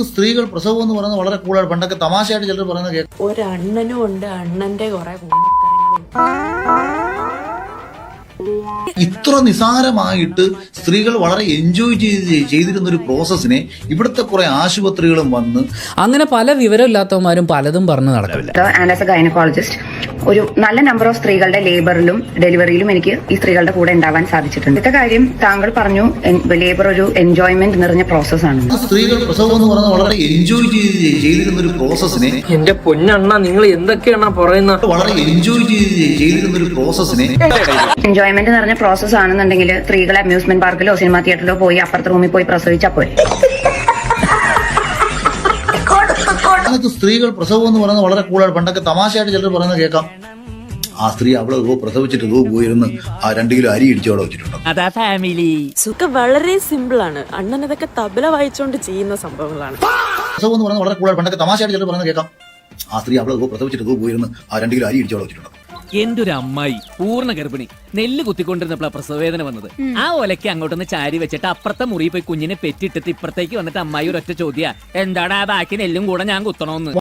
സ്ത്രീകൾ പ്രസവം എന്ന് പറയുന്നത് വളരെ കൂടുതലാണ്. പണ്ടൊക്കെ തമാശയായിട്ട് ചിലർ പറയുന്നത് കേൾക്കാം. ഒരു അണ്ണനും ഉണ്ട്, അണ്ണന്റെ കുറെ കുഞ്ഞിത്തരങ്ങളും. ഇത്ര നിസാരമായിട്ട് സ്ത്രീകൾ വളരെ എൻജോയ് ചെയ്തിരുന്ന ഒരു പ്രോസസ്സിനെ ഇവിടുത്തെ കുറെ ആശുപത്രികളും വന്ന് അങ്ങനെ പല വിവരമില്ലാത്തവന്മാരും പലതും പറഞ്ഞു നടക്കില്ല. ആൻഡ് ആസ് എ ഗൈനക്കോളജിസ്റ്റ് ഒരു നല്ല നമ്പർ ഓഫ് സ്ത്രീകളുടെ ലേബറിലും ഡെലിവറിയിലും എനിക്ക് ഈ സ്ത്രീകളുടെ കൂടെ ഉണ്ടാവാൻ സാധിച്ചിട്ടുണ്ട്. ഇന്നത്തെ കാര്യം താങ്കൾ പറഞ്ഞു, ലേബർ ഒരു എൻജോയ്മെന്റ് നിറഞ്ഞ പ്രോസസ്സാണ്. സ്ത്രീകൾ പ്രസവം എന്ന് പറയുന്നത് വളരെ എൻജോയ് ചെയ്തിരുന്ന ഒരു പ്രോസസ്സിനെ എന്റെ പൊന്നണ്ണ നിങ്ങൾ എന്തൊക്കെയാണ് പറയുന്നത്? വളരെ എൻജോയ് ചെയ്തിരുന്ന ഒരു പ്രോസസ്സിനെ എൻജോയ്മെന്റ് നിറഞ്ഞ പ്രോസസ് ആണെന്നുണ്ടെങ്കിൽ സ്ത്രീകളെ അമ്യൂസ്മെന്റ് പാർക്കിലോ സിനിമാ തിയേറ്ററിലോ പോയി അപ്പുറത്തെ റൂമിൽ പോയി പ്രസവിച്ചാൽ പോയി. സ്ത്രീകൾ പ്രസവം എന്ന് പറയുന്നത് വളരെ കൂടുതലാണ്. പണ്ടൊക്കെ തമാശയായിട്ട് ചിലർ പറയുന്നത് കേൾക്കാം. ആ സ്ത്രീ അവള് പ്രസവിച്ചിട്ട് പോയിരുന്ന് ആ 2 കിലോ അരി ഇടിച്ചോടെ വെച്ചിട്ടുണ്ടോ. അതാ ഫാമിലി. സുഖ വളരെ സിമ്പിൾ ആണ്. അണ്ണൻ ഇതൊക്കെ തബല വായിച്ചോണ്ട് ചെയ്യുന്ന സംഭവങ്ങളാണ്. പ്രസവം എന്ന് പറയുന്നത് വളരെ കൂടുതലാണ്. പണ്ടൊക്കെ തമാശയായിട്ട് ചിലർ പറയുന്നത് കേൾക്കാം. ആ സ്ത്രീ അവള് പ്രസവിച്ചിട്ട് പോയിരുന്ന് ആ 2 കിലോ അരി ഇടിച്ചോടെ വെച്ചിട്ടുണ്ടോ. എന്റെ ഒരു അമ്മായി പൂർണ്ണ ഗർഭിണി നെല്ല് കുത്തിക്കൊണ്ടിരുന്നപ്പോഴാ പ്രസവവേദന വന്നത്. ആ ഒലയ്ക്ക് അങ്ങോട്ടൊന്ന് ചാരി വെച്ചിട്ട് അപ്പുറത്തെ മുറി പോയി കുഞ്ഞിനെ പെറ്റിട്ടിട്ട് ഇപ്പുറത്തേക്ക് വന്നിട്ട് അമ്മായി ഒരൊറ്റ ചോദ്യ, എന്താണ് ആ ബാക്കി നെല്ലും കൂടെ ഞാൻ കുത്തണോന്ന്.